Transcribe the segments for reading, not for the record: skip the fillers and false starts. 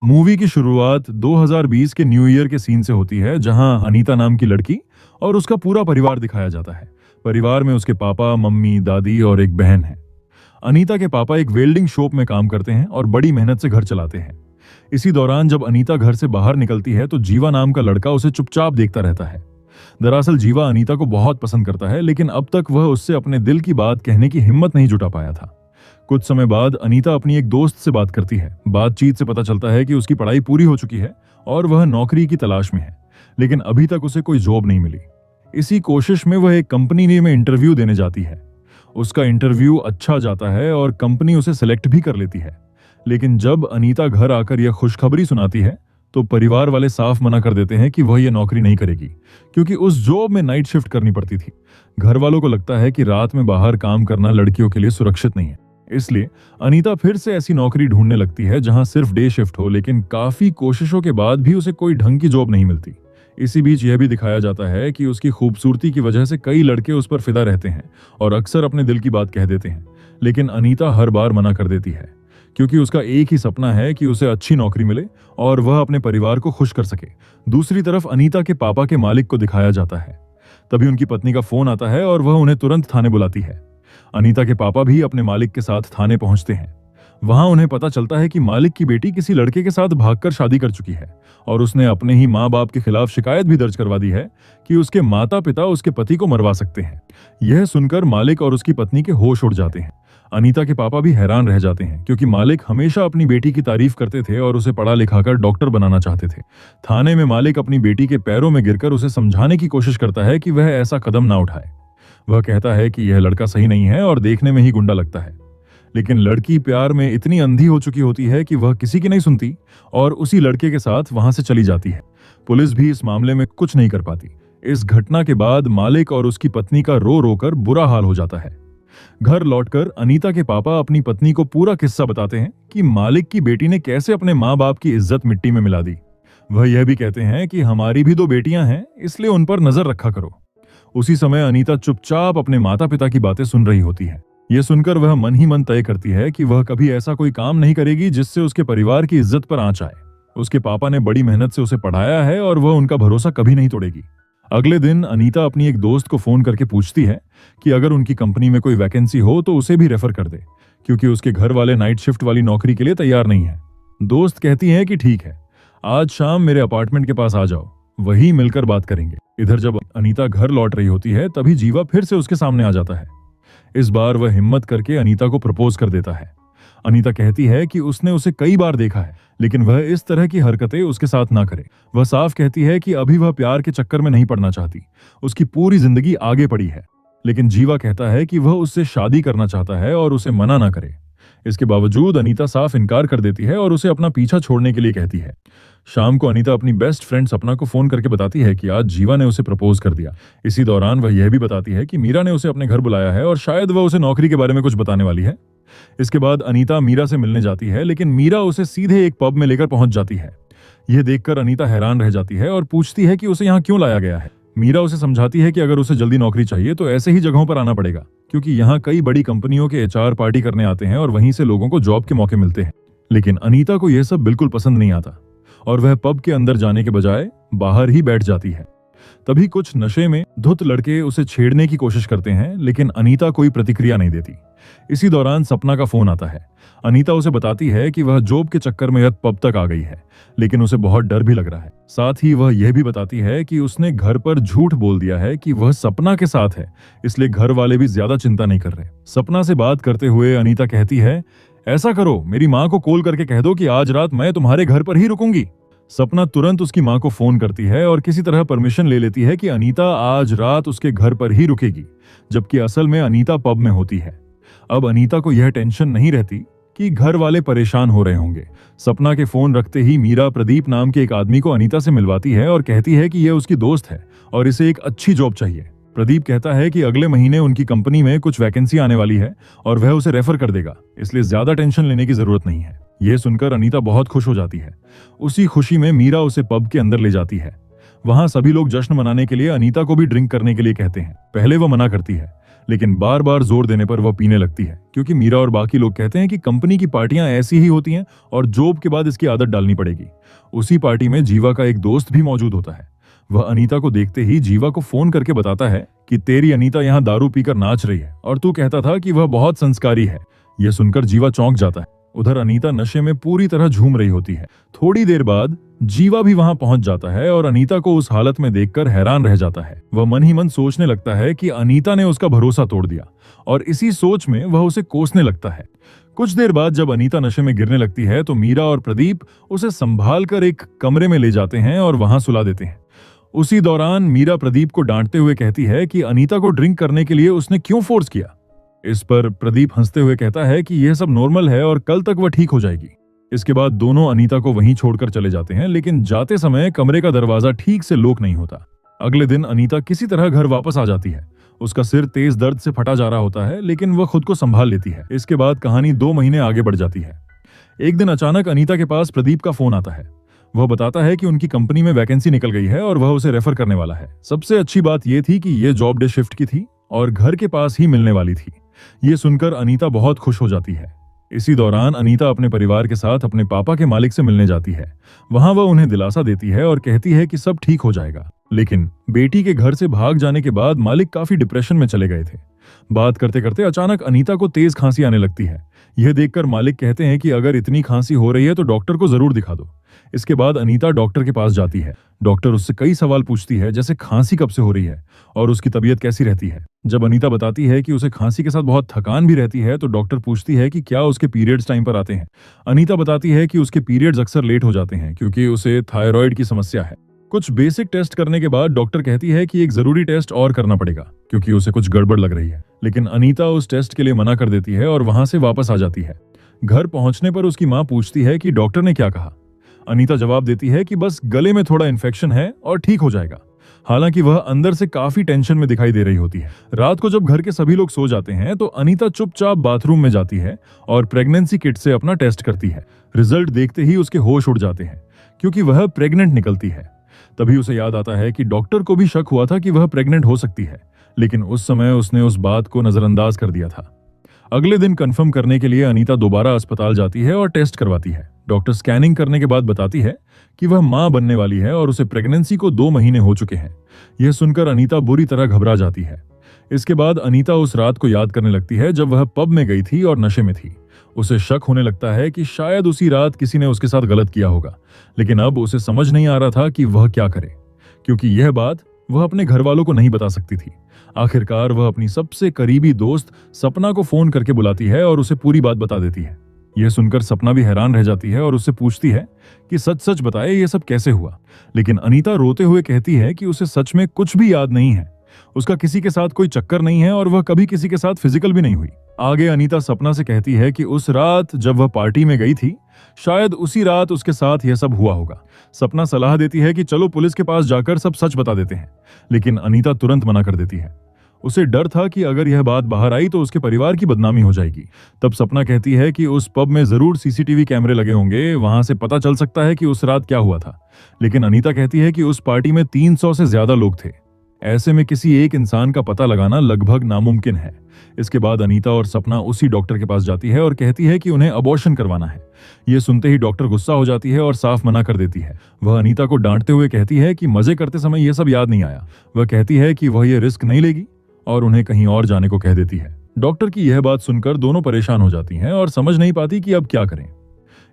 Movie की शुरुआत 2020 के न्यू ईयर के सीन से होती है, जहां अनीता नाम की लड़की और उसका पूरा परिवार दिखाया जाता है। परिवार में उसके पापा, मम्मी, दादी और एक बहन है। अनीता के पापा एक वेल्डिंग शॉप में काम करते हैं और बड़ी मेहनत से घर चलाते हैं। इसी दौरान जब अनीता घर से बाहर निकलती है तो जीवा नाम का लड़का उसे चुपचाप देखता रहता है। दरअसल जीवा अनीता को बहुत पसंद करता है, लेकिन अब तक वह उससे अपने दिल की बात कहने की हिम्मत नहीं जुटा पाया था। कुछ समय बाद अनीता अपनी एक दोस्त से बात करती है। बातचीत से पता चलता है कि उसकी पढ़ाई पूरी हो चुकी है और वह नौकरी की तलाश में है, लेकिन अभी तक उसे कोई जॉब नहीं मिली। इसी कोशिश में वह एक कंपनी में इंटरव्यू देने जाती है। उसका इंटरव्यू अच्छा जाता है और कंपनी उसे सिलेक्ट भी कर लेती है। लेकिन जब अनीता घर आकर यह खुशखबरी सुनाती है तो परिवार वाले साफ मना कर देते हैं कि वह यह नौकरी नहीं करेगी, क्योंकि उस जॉब में नाइट शिफ्ट करनी पड़ती थी। घर वालों को लगता है कि रात में बाहर काम करना लड़कियों के लिए सुरक्षित नहीं है। इसलिए अनीता फिर से ऐसी नौकरी ढूंढने लगती है जहां सिर्फ डे शिफ्ट हो, लेकिन काफी कोशिशों के बाद भी उसे कोई ढंग की जॉब नहीं मिलती। इसी बीच यह भी दिखाया जाता है कि उसकी खूबसूरती की वजह से कई लड़के उस पर फिदा रहते हैं और अक्सर अपने दिल की बात कह देते हैं, लेकिन अनीता हर बार मना कर देती है, क्योंकि उसका एक ही सपना है कि उसे अच्छी नौकरी मिले और वह अपने परिवार को खुश कर सके। दूसरी तरफ अनीता के पापा के मालिक को दिखाया जाता है। तभी उनकी पत्नी का फोन आता है और वह उन्हें तुरंत थाने बुलाती है। अनीता के पापा भी अपने मालिक के साथ थाने पहुंचते हैं। वहां उन्हें पता चलता है कि मालिक की बेटी किसी लड़के के साथ भागकर शादी कर चुकी है और उसने अपने ही माँ बाप के खिलाफ शिकायत भी दर्ज करवा दी है कि उसके माता पिता उसके पति को मरवा सकते हैं। यह सुनकर मालिक और उसकी पत्नी के होश उड़ जाते हैं। अनीता के पापा भी हैरान रह जाते हैं, क्योंकि मालिक हमेशा अपनी बेटी की तारीफ करते थे और उसे पढ़ा लिखाकर डॉक्टर बनाना चाहते थे। थाने में मालिक अपनी बेटी के पैरों में गिरकर उसे समझाने की कोशिश करता है कि वह ऐसा कदम ना उठाए। वह कहता है कि यह लड़का सही नहीं है और देखने में ही गुंडा लगता है, लेकिन लड़की प्यार में इतनी अंधी हो चुकी होती है कि वह किसी की नहीं सुनती और उसी लड़के के साथ वहां से चली जाती है। पुलिस भी इस मामले में कुछ नहीं कर पाती। इस घटना के बाद मालिक और उसकी पत्नी का रो रो कर बुरा हाल हो जाता है। घर लौटकर अनीता के पापा अपनी पत्नी को पूरा किस्सा बताते हैं कि मालिक की बेटी ने कैसे अपने माँ बाप की इज्जत मिट्टी में मिला दी। वह यह भी कहते हैं कि हमारी भी दो बेटियां हैं, इसलिए उन पर नजर रखा करो। उसी समय अनीता चुपचाप अपने माता पिता की बातें सुन रही होती है। यह सुनकर वह मन ही मन तय करती है कि वह कभी ऐसा कोई काम नहीं करेगी जिससे उसके परिवार की इज्जत पर आंच आए। उसके पापा ने बड़ी मेहनत से उसे पढ़ाया है और वह उनका भरोसा कभी नहीं तोड़ेगी। अगले दिन अनीता अपनी एक दोस्त को फोन करके पूछती है कि अगर उनकी कंपनी में कोई वैकेंसी हो तो उसे भी रेफर कर दे, क्योंकि उसके घर वाले नाइट शिफ्ट वाली नौकरी के लिए तैयार नहीं है। दोस्त कहती है कि ठीक है, आज शाम मेरे अपार्टमेंट के पास आ जाओ, वहीं मिलकर बात करेंगे। इधर जब अनीता घर लौट रही होती है तभी जीवा फिर से उसके सामने आ जाता है। इस बार वह हिम्मत करके अनीता को प्रपोज कर देता है। अनीता कहती है कि उसने उसे कई बार देखा है, लेकिन वह इस तरह की हरकतें उसके साथ ना करे। वह साफ कहती है कि अभी वह प्यार के चक्कर में नहीं पड़ना चाहती, उसकी पूरी जिंदगी आगे पड़ी है। लेकिन जीवा कहता है कि वह उससे शादी करना चाहता है और उसे मना ना करे। इसके बावजूद अनीता साफ इनकार कर देती है और उसे अपना पीछा छोड़ने के लिए कहती है। शाम को अनीता अपनी बेस्ट फ्रेंड सपना को फोन करके बताती है कि आज जीवा ने उसे प्रपोज कर दिया। इसी दौरान वह यह भी बताती है कि मीरा ने उसे अपने घर बुलाया है और शायद वह उसे नौकरी के बारे में कुछ बताने वाली है। इसके बाद अनीता मीरा से मिलने जाती है, लेकिन मीरा उसे सीधे एक पब में लेकर पहुंच जाती है। यह देखकर अनीता हैरान रह जाती है और पूछती है कि उसे यहाँ क्यों लाया गया है। मीरा उसे समझाती है कि अगर उसे जल्दी नौकरी चाहिए तो ऐसे ही जगहों पर आना पड़ेगा, क्योंकि यहाँ कई बड़ी कंपनियों के एचआर पार्टी करने आते हैं और वहीं से लोगों को जॉब के मौके मिलते हैं। लेकिन अनीता को यह सब बिल्कुल पसंद नहीं आता और वह पब के अंदर जाने के बजाय बाहर ही बैठ जाती है। तभी कुछ नशे में धुत लड़के उसे छेड़ने की कोशिश करते हैं, लेकिन अनीता कोई प्रतिक्रिया नहीं देती। इसी दौरान सपना का फोन आता है। अनीता उसे बताती है कि वह जॉब के चक्कर में पब तक आ गई है, लेकिन उसे बहुत डर भी लग रहा है। साथ ही वह यह भी बताती है कि उसने घर पर झूठ बोल दिया है कि वह सपना के साथ है, इसलिए घर वाले भी ज्यादा चिंता नहीं कर रहे। सपना से बात करते हुए अनीता कहती है, ऐसा करो, मेरी माँ को कॉल करके कह दो कि आज रात मैं तुम्हारे घर पर ही रुकूंगी। सपना तुरंत उसकी माँ को फोन करती है और किसी तरह परमिशन ले लेती है कि अनीता आज रात उसके घर पर ही रुकेगी, जबकि असल में अनीता पब में होती है। अब अनीता को यह टेंशन नहीं रहती कि घर वाले परेशान हो रहे होंगे। सपना के फोन रखते ही मीरा प्रदीप नाम के एक आदमी को अनीता से मिलवाती है और कहती है कि यह उसकी दोस्त है और इसे एक अच्छी जॉब चाहिए। प्रदीप कहता है कि अगले महीने उनकी कंपनी में कुछ वैकेंसी आने वाली है और वह उसे रेफर कर देगा, इसलिए ज्यादा टेंशन लेने की जरूरत नहीं है। यह सुनकर अनीता बहुत खुश हो जाती है। उसी खुशी में मीरा उसे पब के अंदर ले जाती है। वहां सभी लोग जश्न मनाने के लिए अनीता को भी ड्रिंक करने के लिए कहते हैं। पहले वह मना करती है, लेकिन बार बार जोर देने पर वह पीने लगती है, क्योंकि मीरा और बाकी लोग कहते हैं कि कंपनी की पार्टियां ऐसी ही होती हैं और जॉब के बाद इसकी आदत डालनी पड़ेगी। उसी पार्टी में जीवा का एक दोस्त भी मौजूद होता है। वह अनीता को देखते ही जीवा को फोन करके बताता है कि तेरी अनीता यहाँ दारू पीकर नाच रही है और तू कहता था कि वह बहुत संस्कारी है। यह सुनकर जीवा चौंक जाता है। उधर अनीता नशे में पूरी तरह झूम रही होती है। थोड़ी देर बाद जीवा भी वहां पहुंच जाता है और अनीता को उस हालत में देखकर हैरान रह जाता है। वह मन ही मन सोचने लगता है कि अनीता ने उसका भरोसा तोड़ दिया और इसी सोच में वह उसे कोसने लगता है। कुछ देर बाद जब अनीता नशे में गिरने लगती है तो मीरा और प्रदीप उसे संभाल कर एक कमरे में ले जाते हैं और वहां सुला देते हैं। उसी दौरान मीरा प्रदीप को डांटते हुए कहती है कि अनीता को ड्रिंक करने के लिए उसने क्यों फोर्स किया। इस पर प्रदीप हंसते हुए कहता है कि यह सब नॉर्मल है और कल तक वह ठीक हो जाएगी। इसके बाद दोनों अनीता को वहीं छोड़कर चले जाते हैं, लेकिन जाते समय कमरे का दरवाजा ठीक से लॉक नहीं होता। अगले दिन अनीता किसी तरह घर वापस आ जाती है। उसका सिर तेज दर्द से फटा जा रहा होता है, लेकिन वह खुद को संभाल लेती है। इसके बाद कहानी 2 महीने आगे बढ़ जाती है। एक दिन अचानक अनीता के पास प्रदीप का फोन आता है। वह बताता है कि उनकी कंपनी में वैकेंसी निकल गई है और वह उसे रेफर करने वाला है। सबसे अच्छी बात यह थी कि यह जॉब डे शिफ्ट की थी और घर के पास ही मिलने वाली थी। ये सुनकर अनीता बहुत खुश हो जाती है। इसी दौरान अनीता अपने परिवार के साथ अपने पापा के मालिक से मिलने जाती है। वहां वह उन्हें दिलासा देती है और कहती है कि सब ठीक हो जाएगा। लेकिन बेटी के घर से भाग जाने के बाद मालिक काफी डिप्रेशन में चले गए थे। बात करते करते अचानक अनीता को तेज खांसी आने लगती है। यह देखकर मालिक कहते हैं कि अगर इतनी खांसी हो रही है तो डॉक्टर को जरूर दिखा दो। इसके बाद अनीता डॉक्टर के पास जाती है। डॉक्टर उससे कई सवाल पूछती है, जैसे खांसी कब से हो रही है और उसकी तबीयत कैसी रहती है। जब अनीता बताती है कि उसे खांसी के साथ बहुत थकान भी रहती है तो डॉक्टर पूछती है कि क्या उसके पीरियड्स टाइम पर आते हैं। अनीता बताती है कि उसके पीरियड्स अक्सर लेट हो जाते हैं क्योंकि उसे थायराइड की समस्या है। कुछ बेसिक टेस्ट करने के बाद डॉक्टर कहती है कि एक जरूरी टेस्ट और करना पड़ेगा क्योंकि उसे कुछ गड़बड़ लग रही है। लेकिन अनीता उस टेस्ट के लिए मना कर देती है और वहां से वापस आ जाती है। घर पहुंचने पर उसकी मां पूछती है कि डॉक्टर ने क्या कहा। अनीता जवाब देती है कि बस गले में थोड़ा इन्फेक्शन है और ठीक हो जाएगा। हालांकि वह अंदर से काफी टेंशन में दिखाई दे रही होती है। रात को जब घर के सभी लोग सो जाते हैं तो अनीता चुपचाप बाथरूम में जाती है और प्रेगनेंसी किट से अपना टेस्ट करती है। रिजल्ट देखते ही उसके होश उड़ जाते हैं क्योंकि वह प्रेग्नेंट निकलती है। तभी उसे याद आता है कि डॉक्टर को भी शक हुआ था कि वह प्रेग्नेंट हो सकती है, लेकिन उस समय उसने उस बात को नजरअंदाज कर दिया था। अगले दिन कंफर्म करने के लिए अनीता दोबारा अस्पताल जाती है और टेस्ट करवाती है। डॉक्टर स्कैनिंग करने के बाद बताती है कि वह मां बनने वाली है और उसे प्रेगनेंसी को 2 महीने हो चुके हैं। यह सुनकर अनीता बुरी तरह घबरा जाती है। इसके बाद अनीता उस रात को याद करने लगती है जब वह पब में गई थी और नशे में थी। उसे शक होने लगता है कि शायद उसी रात किसी ने उसके साथ गलत किया होगा, लेकिन अब उसे समझ नहीं आ रहा था कि वह क्या करे, क्योंकि यह बात वह अपने घर वालों को नहीं बता सकती थी। आखिरकार वह अपनी सबसे करीबी दोस्त सपना को फोन करके बुलाती है और उसे पूरी बात बता देती है। यह सुनकर सपना भी हैरान रह जाती है और उससे पूछती है कि सच सच बताए यह सब कैसे हुआ। लेकिन अनीता रोते हुए कहती है कि उसे सच में कुछ भी याद नहीं है। उसका किसी के साथ कोई चक्कर नहीं है और वह कभी किसी के साथ फिजिकल भी नहीं हुई। आगे अनीता सपना से कहती है कि उस रात जब वह पार्टी में गई थी, शायद उसी रात उसके साथ यह सब हुआ होगा। सपना सलाह देती है कि चलो पुलिस के पास जाकर सब सच बता देते हैं, लेकिन अनीता तुरंत मना कर देती है। उसे डर था कि अगर यह बात बाहर आई तो उसके परिवार की बदनामी हो जाएगी। तब सपना कहती है कि उस पब में जरूर सीसीटीवी कैमरे लगे होंगे, वहां से पता चल सकता है कि उस रात क्या हुआ था। लेकिन अनीता कहती है कि उस पार्टी में 300 से ज्यादा लोग थे। ऐसे में किसी एक इंसान का पता लगाना लगभग नामुमकिन है। इसके बाद अनीता और सपना उसी डॉक्टर के पास जाती है और कहती है कि उन्हें अबॉर्शन करवाना है। यह सुनते ही डॉक्टर गुस्सा हो जाती है और साफ मना कर देती है। वह अनीता को डांटते हुए कहती है कि मजे करते समय यह सब याद नहीं आया। वह कहती है कि वह यह रिस्क नहीं लेगी और उन्हें कहीं और जाने को कह देती है। डॉक्टर की यह बात सुनकर दोनों परेशान हो जाती हैं और समझ नहीं पाती कि अब क्या करें।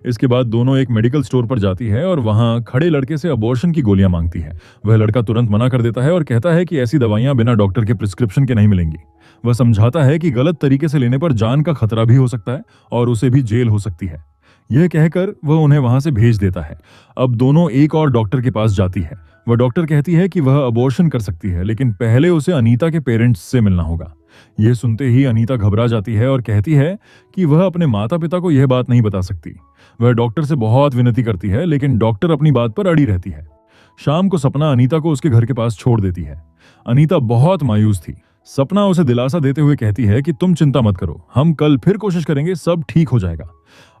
इसके बाद दोनों एक मेडिकल स्टोर पर जाती है और वहां खड़े लड़के से अबॉर्शन की गोलियां मांगती है। वह लड़का तुरंत मना कर देता है और कहता है कि ऐसी दवाइयां बिना डॉक्टर के प्रिस्क्रिप्शन के नहीं मिलेंगी। वह समझाता है कि गलत तरीके से लेने पर जान का खतरा भी हो सकता है और उसे भी जेल हो सकती है। यह कहकर वह उन्हें वहां से भेज देता है। अब दोनों एक और डॉक्टर के पास जाती है। वह डॉक्टर कहती है कि वह अबॉर्शन कर सकती है, लेकिन पहले उसे अनीता के पेरेंट्स से मिलना होगा। यह सुनते ही अनीता घबरा जाती है और कहती है कि वह अपने माता पिता को यह बात नहीं बता सकती। वह डॉक्टर से बहुत विनती करती है, लेकिन डॉक्टर अपनी बात पर अड़ी रहती है। शाम को सपना अनीता को उसके घर के पास छोड़ देती है। अनीता बहुत मायूस थी। सपना उसे दिलासा देते हुए कहती है कि तुम चिंता मत करो, हम कल फिर कोशिश करेंगे, सब ठीक हो जाएगा।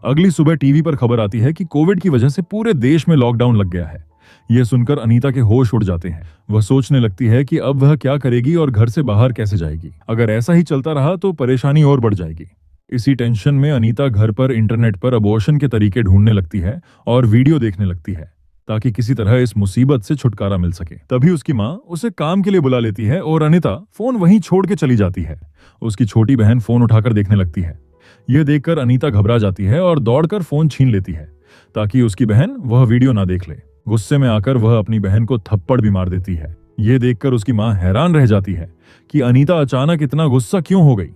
अगली सुबह टीवी पर खबर आती है कि कोविड की वजह से पूरे देश में लॉकडाउन लग गया है। यह सुनकर अनीता के होश उड़ जाते हैं। वह सोचने लगती है कि अब वह क्या करेगी और घर से बाहर कैसे जाएगी। अगर ऐसा ही चलता रहा तो परेशानी और बढ़ जाएगी। इसी टेंशन में अनीता घर पर इंटरनेट पर अबॉर्शन के तरीके ढूंढने लगती है और वीडियो देखने लगती है ताकि किसी तरह इस मुसीबत से छुटकारा मिल सके। तभी उसकी माँ उसे काम के लिए बुला लेती है और अनीता फोन वहीं छोड़ के चली जाती है। उसकी छोटी बहन फोन उठाकर देखने लगती है। यह देखकर अनीता घबरा जाती है और दौड़कर फोन छीन लेती है ताकि उसकी बहन वह वीडियो ना देख ले। गुस्से में आकर वह अपनी बहन को थप्पड़ भी मार देती है। यह देखकर उसकी माँ हैरान रह जाती है कि अनीता अचानक इतना गुस्सा क्यों हो गई।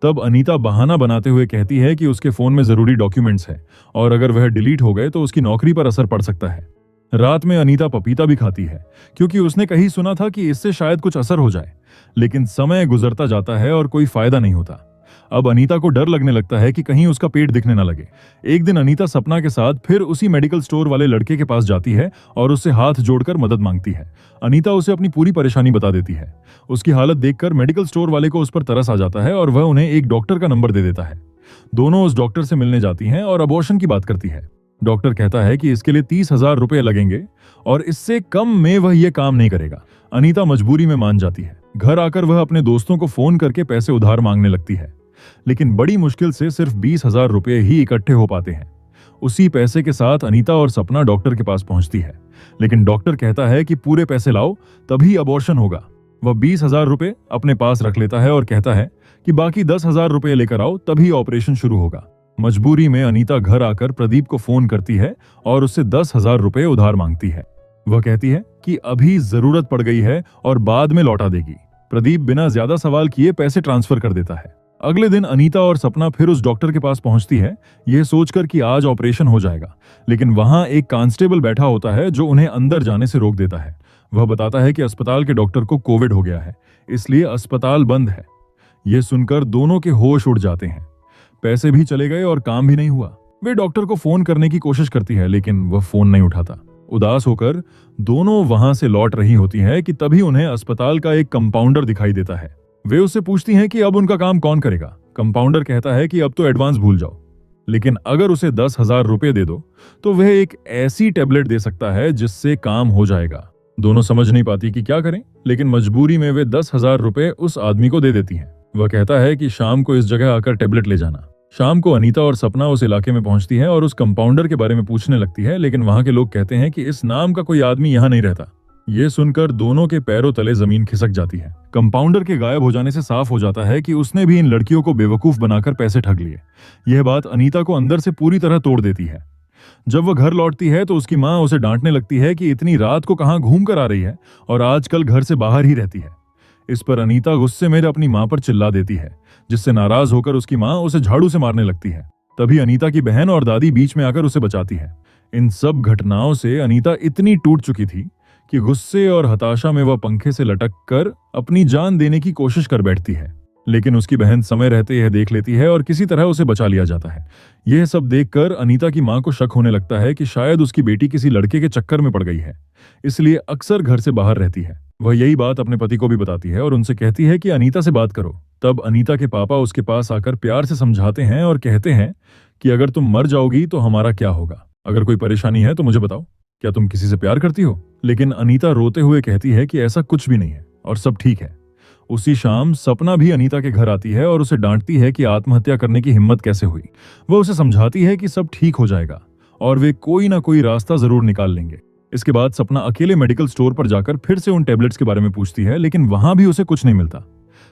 तब अनीता बहाना बनाते हुए कहती है कि उसके फोन में जरूरी डॉक्यूमेंट्स हैं और अगर वह डिलीट हो गए तो उसकी नौकरी पर असर पड़ सकता है। रात में अनीता पपीता भी खाती है क्योंकि उसने कहीं सुना था कि इससे शायद कुछ असर हो जाए, लेकिन समय गुजरता जाता है और कोई फायदा नहीं होता। अब अनीता को डर लगने लगता है कि कहीं उसका पेट दिखने ना लगे। एक दिन अनीता सपना के साथ फिर उसी मेडिकल स्टोर वाले लड़के के पास जाती है और उससे हाथ जोड़कर मदद मांगती है। अनीता उसे अपनी पूरी परेशानी बता देती है। उसकी हालत देखकर मेडिकल स्टोर वाले को उस पर तरस आ जाता है और वह उन्हें एक डॉक्टर का नंबर दे देता है। दोनों उस डॉक्टर से मिलने जाती हैं और अबॉर्शन की बात करती है। डॉक्टर कहता है कि इसके लिए 30,000 रुपए लगेंगे और इससे कम में वह यह काम नहीं करेगा। अनीता मजबूरी में मान जाती है। घर आकर वह अपने दोस्तों को फोन करके पैसे उधार मांगने लगती है, लेकिन बड़ी मुश्किल से सिर्फ 20,000 रुपए ही इकट्ठे हो पाते हैं। उसी पैसे के साथ अनीता और सपना डॉक्टर के पास पहुंचती है, लेकिन डॉक्टर कहता है कि पूरे पैसे लाओ तभी अबॉर्शन होगा। वह 20,000 रुपए अपने पास रख लेता है और कहता है कि बाकी 10,000 रुपए लेकर आओ तभी ऑपरेशन शुरू होगा। मजबूरी में अनीता घर आकर प्रदीप को फोन करती है और उससे 10,000 रुपए उधार मांगती है। वह कहती है कि अभी जरूरत पड़ गई है और बाद में लौटा देगी। प्रदीप बिना ज्यादा सवाल किए पैसे ट्रांसफर कर देता है। अगले दिन अनीता और सपना फिर उस डॉक्टर के पास पहुंचती है, यह सोचकर कि आज ऑपरेशन हो जाएगा, लेकिन वहां एक कांस्टेबल बैठा होता है जो उन्हें अंदर जाने से रोक देता है। वह बताता है कि अस्पताल के डॉक्टर को कोविड हो गया है, इसलिए अस्पताल बंद है। यह सुनकर दोनों के होश उड़ जाते हैं। पैसे भी चले गए और काम भी नहीं हुआ। वे डॉक्टर को फोन करने की कोशिश करती है, लेकिन वह फोन नहीं उठाता। उदास होकर दोनों वहां से लौट रही होती है कि तभी उन्हें अस्पताल का एक कंपाउंडर दिखाई देता है। वे उससे पूछती हैं कि अब उनका काम कौन करेगा। कंपाउंडर कहता है कि अब तो एडवांस भूल जाओ, लेकिन अगर उसे 10,000 रुपए दे दो तो वह एक ऐसी टेबलेट दे सकता है जिससे काम हो जाएगा। दोनों समझ नहीं पाती कि क्या करें, लेकिन मजबूरी में वे 10,000 रुपए उस आदमी को दे देती हैं। वह कहता है कि शाम को इस जगह आकर टेबलेट ले जाना। शाम को अनीता और सपना उस इलाके में पहुंचती है और उस कंपाउंडर के बारे में पूछने लगती है, लेकिन वहां के लोग कहते हैं कि इस नाम का कोई आदमी यहाँ नहीं रहता। ये सुनकर दोनों के पैरों तले जमीन खिसक जाती है। कंपाउंडर के गायब हो जाने से साफ हो जाता है कि उसने भी इन लड़कियों को बेवकूफ बनाकर पैसे ठग लिए। यह बात अनीता को अंदर से पूरी तरह तोड़ देती है। जब वह घर लौटती है तो उसकी माँ उसे डांटने लगती है कि इतनी रात को कहाँ घूम कर आ रही है और आजकल घर से बाहर ही रहती है। इस पर अनीता गुस्से में अपनी माँ पर चिल्ला देती है, जिससे नाराज होकर उसकी माँ उसे झाड़ू से मारने लगती है। तभी अनीता की बहन और दादी बीच में आकर उसे बचाती है। इन सब घटनाओं से अनीता इतनी टूट चुकी थी कि गुस्से और हताशा में वह पंखे से लटक कर अपनी जान देने की कोशिश कर बैठती है, लेकिन उसकी बहन समय रहते यह देख लेती है और किसी तरह उसे बचा लिया जाता है। यह सब देखकर अनीता की माँ को शक होने लगता है कि शायद उसकी बेटी किसी लड़के के चक्कर में पड़ गई है, इसलिए अक्सर घर से बाहर रहती है। वह यही बात अपने पति को भी बताती है और उनसे कहती है कि अनीता से बात करो। तब अनीता के पापा उसके पास आकर प्यार से समझाते हैं और कहते हैं कि अगर तुम मर जाओगी तो हमारा क्या होगा? अगर कोई परेशानी है तो मुझे बताओ, क्या तुम किसी से प्यार करती हो? लेकिन अनीता रोते हुए कहती है कि ऐसा कुछ भी नहीं है और सब ठीक है। उसी शाम सपना भी अनीता के घर आती है और उसे डांटती है कि आत्महत्या करने की हिम्मत कैसे हुई। वह उसे समझाती है कि सब ठीक हो जाएगा और वे कोई ना कोई रास्ता जरूर निकाल लेंगे। इसके बाद सपना अकेले मेडिकल स्टोर पर जाकर फिर से उन टेबलेट्स के बारे में पूछती है, लेकिन वहां भी उसे कुछ नहीं मिलता।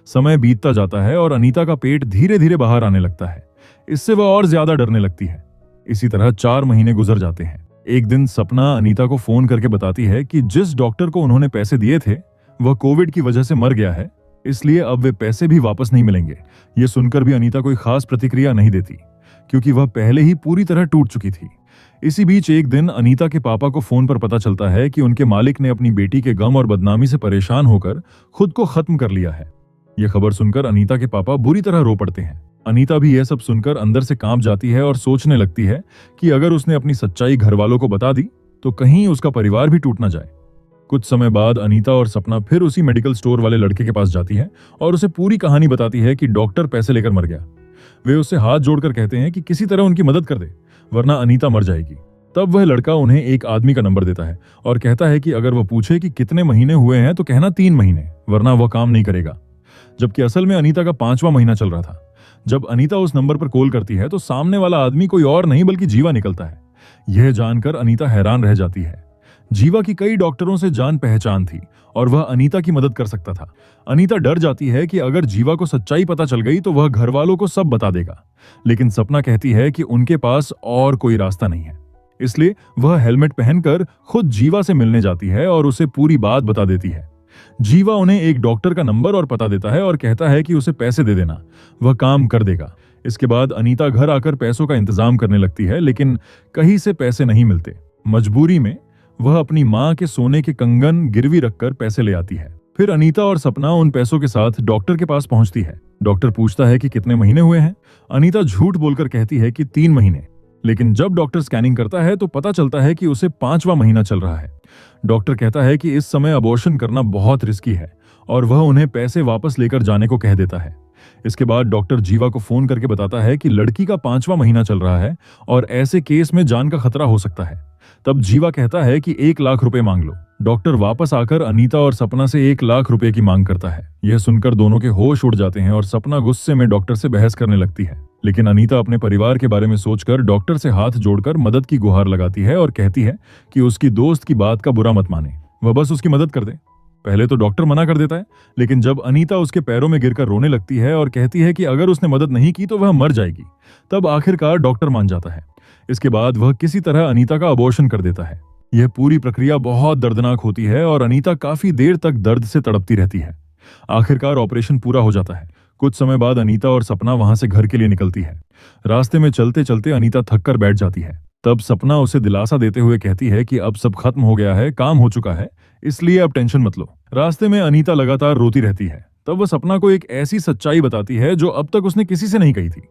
समय बीतता जाता है और अनीता का पेट धीरे धीरे बाहर आने लगता है। इससे वह और ज्यादा डरने लगती है। इसी तरह 4 महीने गुजर जाते हैं। एक दिन सपना अनीता को फोन करके बताती है कि जिस डॉक्टर को उन्होंने पैसे दिए थे वह कोविड की वजह से मर गया है, इसलिए अब वे पैसे भी वापस नहीं मिलेंगे। ये सुनकर भी अनीता कोई खास प्रतिक्रिया नहीं देती, क्योंकि वह पहले ही पूरी तरह टूट चुकी थी। इसी बीच एक दिन अनीता के पापा को फोन पर पता चलता है कि उनके मालिक ने अपनी बेटी के गम और बदनामी से परेशान होकर खुद को खत्म कर लिया है। यह खबर सुनकर अनीता के पापा बुरी तरह रो पड़ते हैं। अनीता भी यह सब सुनकर अंदर से कांप जाती है और सोचने लगती है कि अगर उसने अपनी सच्चाई घर वालों को बता दी तो कहीं उसका परिवार भी टूट ना जाए। कुछ समय बाद अनीता और सपना फिर उसी मेडिकल स्टोर वाले लड़के के पास जाती है और उसे पूरी कहानी बताती है कि डॉक्टर पैसे लेकर मर गया। वे उससे हाथ जोड़कर कहते हैं कि किसी तरह उनकी मदद कर दे, वरना अनीता मर जाएगी। तब वह लड़का उन्हें एक आदमी का नंबर देता है और कहता है कि अगर वह पूछे कि कितने महीने हुए हैं तो कहना 3 महीने, वरना वह काम नहीं करेगा। जबकि असल में अनीता का 5वां महीना चल रहा था। जब अनीता उस नंबर पर कॉल करती है तो सामने वाला आदमी कोई और नहीं बल्कि जीवा निकलता है। यह जानकर अनीता हैरान रह जाती है। जीवा की कई डॉक्टरों से जान पहचान थी और वह अनीता की मदद कर सकता था। अनीता डर जाती है कि अगर जीवा को सच्चाई पता चल गई तो वह घर वालों को सब बता देगा, लेकिन सपना कहती है कि उनके पास और कोई रास्ता नहीं है। इसलिए वह हेलमेट पहनकर खुद जीवा से मिलने जाती है और उसे पूरी बात बता देती है। जीवा उन्हें एक डॉक्टर का नंबर और पता देता है और कहता है कि उसे पैसे दे देना, वह काम कर देगा। इसके बाद अनीता घर आकर पैसों का इंतजाम करने लगती है, लेकिन कहीं से पैसे नहीं मिलते। मजबूरी में वह अपनी मां के सोने के कंगन गिरवी रखकर पैसे ले आती है। फिर अनीता और सपना उन पैसों के साथ डॉक्टर के पास पहुंचती है। डॉक्टर पूछता है कि कितने महीने हुए हैं। अनीता झूठ बोलकर कहती है कि 3 महीने, लेकिन जब डॉक्टर स्कैनिंग करता है तो पता चलता है कि उसे 5वां महीना चल रहा है। डॉक्टर कहता है कि इस समय अबॉर्शन करना बहुत रिस्की है और वह उन्हें पैसे वापस लेकर जाने को कह देता है। इसके बाद डॉक्टर जीवा को फोन करके बताता है कि लड़की का 5वां महीना चल रहा है और ऐसे केस में जान का खतरा हो सकता है। तब जीवा कहता है कि 1 लाख रुपए मांग लो। डॉक्टर वापस आकर अनीता और सपना से 1 लाख रुपए की मांग करता है। यह सुनकर दोनों के होश उड़ जाते हैं और सपना गुस्से में डॉक्टर से बहस करने लगती है, लेकिन अनीता अपने परिवार के बारे में सोचकर डॉक्टर से हाथ जोड़कर मदद की गुहार लगाती है और कहती है कि उसकी दोस्त की बात का बुरा मत माने, वह बस उसकी मदद कर दे। पहले तो डॉक्टर मना कर देता है, लेकिन जब अनीता उसके पैरों में गिरकर रोने लगती है और कहती है कि अगर उसने मदद नहीं की तो वह मर जाएगी, तब आखिरकार डॉक्टर मान जाता है। इसके बाद वह किसी तरह अनीता का अबॉर्शन कर देता है। यह पूरी प्रक्रिया बहुत दर्दनाक होती है और अनीता काफी देर तक दर्द से तड़पती रहती है। आखिरकार ऑपरेशन पूरा हो जाता है। कुछ समय बाद अनीता और सपना वहां से घर के लिए निकलती है। रास्ते में चलते चलते अनीता थक कर बैठ जाती है। तब सपना उसे दिलासा देते हुए कहती है कि अब सब खत्म हो गया है, काम हो चुका है, इसलिए अब टेंशन मत लो। रास्ते में अनीता लगातार रोती रहती है। तब वह सपना को एक ऐसी सच्चाई बताती है जो अब तक उसने किसी से नहीं कही थी।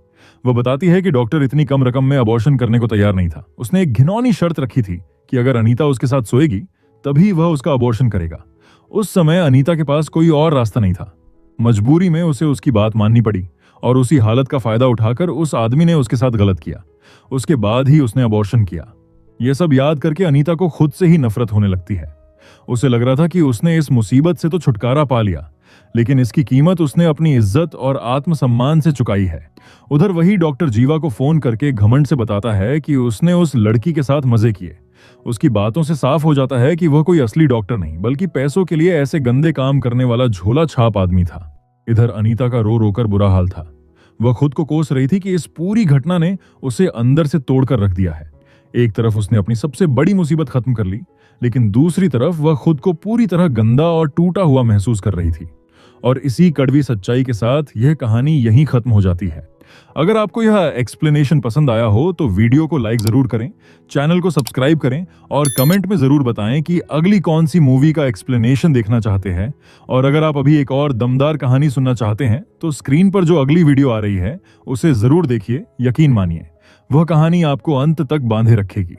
वह बताती है कि डॉक्टर इतनी कम रकम में अबॉर्शन करने को तैयार नहीं था। उसने एक घिनौनी शर्त रखी थी कि अगर अनीता उसके साथ सोएगी तभी वह उसका अबॉर्शन करेगा। उस समय अनीता के पास कोई और रास्ता नहीं था। मजबूरी में उसे उसकी बात माननी पड़ी और उसी हालत का फायदा उठाकर उस आदमी ने उसके साथ गलत किया। उसके बाद ही उसने अबॉर्शन किया। यह सब याद करके अनीता को खुद से ही नफरत होने लगती है। उसे लग रहा था कि उसने इस मुसीबत से तो छुटकारा पा लिया, लेकिन इसकी कीमत उसने अपनी इज्जत और आत्मसम्मान से चुकाई है। उधर वही डॉक्टर जीवा को फोन करके घमंड से बताता है कि उसने उस लड़की के साथ मजे किए। उसकी बातों से साफ हो जाता है कि वह कोई असली डॉक्टर नहीं बल्कि पैसों के लिए ऐसे गंदे काम करने वाला झोला छाप आदमी था। इधर अनीता का रो रोकर बुरा हाल था। वह खुद को कोस रही थी कि इस पूरी घटना ने उसे अंदर से तोड़कर रख दिया है। एक तरफ उसने अपनी सबसे बड़ी मुसीबत खत्म कर ली, लेकिन दूसरी तरफ वह खुद को पूरी तरह गंदा और टूटा हुआ महसूस कर रही थी। और इसी कड़वी सच्चाई के साथ यह कहानी यहीं खत्म हो जाती है। अगर आपको यह एक्सप्लेनेशन पसंद आया हो तो वीडियो को लाइक जरूर करें, चैनल को सब्सक्राइब करें और कमेंट में जरूर बताएं कि अगली कौन सी मूवी का एक्सप्लेनेशन देखना चाहते हैं। और अगर आप अभी एक और दमदार कहानी सुनना चाहते हैं तो स्क्रीन पर जो अगली वीडियो आ रही है उसे जरूर देखिए। यकीन मानिए वह कहानी आपको अंत तक बांधे रखेगी।